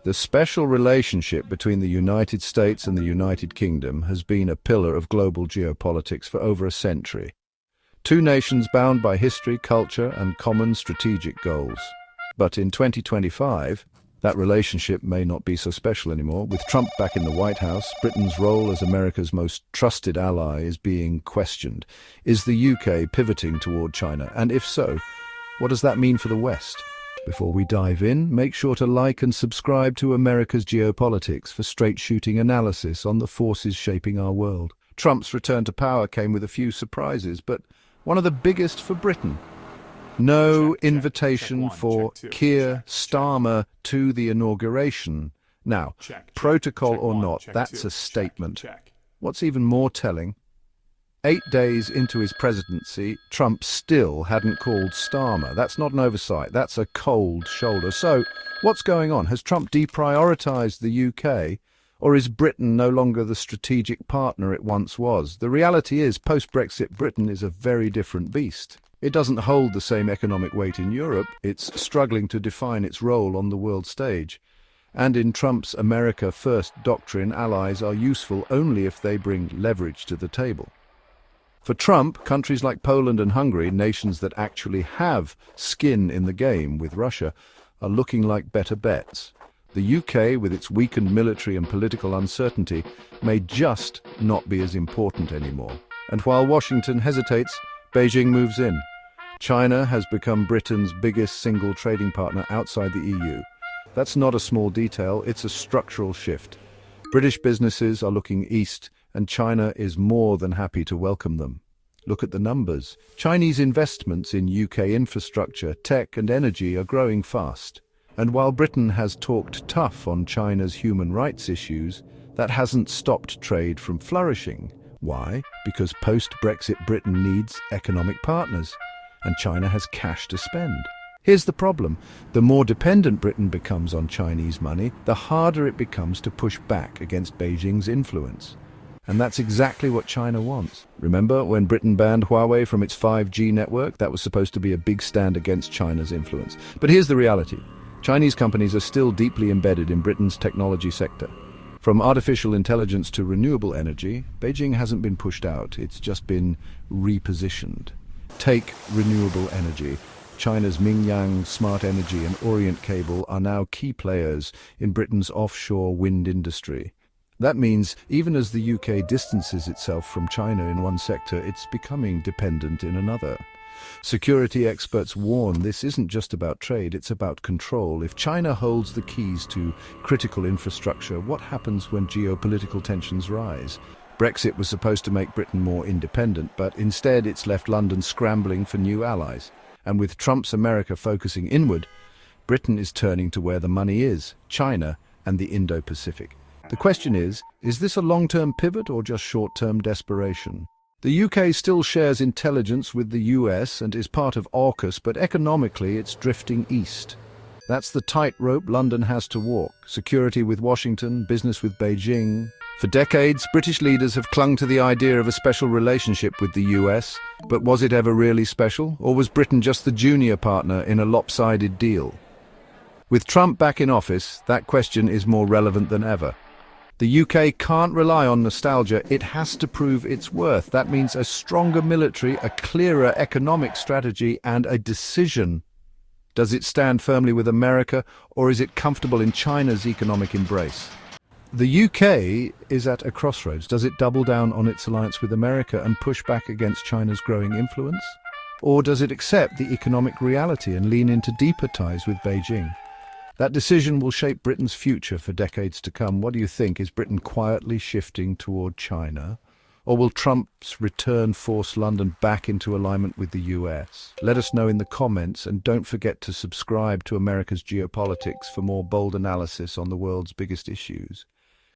The special relationship between the United States and the United Kingdom has been a pillar of global geopolitics for over a century. Two nations bound by history, culture, and common strategic goals. But in 2025, that relationship may not be so special anymore. With Trump back in the White House, Britain's role as America's most trusted ally is being questioned. Is the UK pivoting toward China? And if so, what does that mean for the West? Before we dive in, make sure to like and subscribe to America's Geopolitics for straight-shooting analysis on the forces shaping our world. Trump's return to power came with a few surprises, but one of the biggest for Britain. No invitation for Keir Starmer to the inauguration. Now, protocol or not, that's a statement. What's even more telling? 8 days into his presidency, Trump still hadn't called Starmer. That's not an oversight, that's a cold shoulder. So, what's going on? Has Trump deprioritized the UK? Or is Britain no longer the strategic partner it once was? The reality is, post-Brexit Britain is a very different beast. It doesn't hold the same economic weight in Europe. It's struggling to define its role on the world stage. And in Trump's America First doctrine, allies are useful only if they bring leverage to the table. For Trump, countries like Poland and Hungary, nations that actually have skin in the game with Russia, are looking like better bets. The UK, with its weakened military and political uncertainty, may just not be as important anymore. And while Washington hesitates, Beijing moves in. China has become Britain's biggest single trading partner outside the EU. That's not a small detail, it's a structural shift. British businesses are looking east, and China is more than happy to welcome them. Look at the numbers. Chinese investments in UK infrastructure, tech and energy are growing fast. And while Britain has talked tough on China's human rights issues, that hasn't stopped trade from flourishing. Why? Because post-Brexit Britain needs economic partners, and China has cash to spend. Here's the problem. The more dependent Britain becomes on Chinese money, the harder it becomes to push back against Beijing's influence. And that's exactly what China wants. Remember when Britain banned Huawei from its 5G network? That was supposed to be a big stand against China's influence. But here's the reality. Chinese companies are still deeply embedded in Britain's technology sector. From artificial intelligence to renewable energy, Beijing hasn't been pushed out, it's just been repositioned. Take renewable energy. China's Mingyang Smart Energy and Orient Cable are now key players in Britain's offshore wind industry. That means even as the UK distances itself from China in one sector, it's becoming dependent in another. Security experts warn this isn't just about trade, it's about control. If China holds the keys to critical infrastructure, what happens when geopolitical tensions rise? Brexit was supposed to make Britain more independent, but instead it's left London scrambling for new allies. And with Trump's America focusing inward, Britain is turning to where the money is, China and the Indo-Pacific. The question is this a long-term pivot or just short-term desperation? The UK still shares intelligence with the US and is part of AUKUS, but economically it's drifting east. That's the tightrope London has to walk. Security with Washington, business with Beijing. For decades, British leaders have clung to the idea of a special relationship with the US, but was it ever really special? Or was Britain just the junior partner in a lopsided deal? With Trump back in office, that question is more relevant than ever. The UK can't rely on nostalgia, it has to prove its worth. That means a stronger military, a clearer economic strategy, and a decision. Does it stand firmly with America, or is it comfortable in China's economic embrace? The UK is at a crossroads. Does it double down on its alliance with America and push back against China's growing influence? Or does it accept the economic reality and lean into deeper ties with Beijing? That decision will shape Britain's future for decades to come. What do you think? Is Britain quietly shifting toward China? Or will Trump's return force London back into alignment with the US? Let us know in the comments, and don't forget to subscribe to America's Geopolitics for more bold analysis on the world's biggest issues.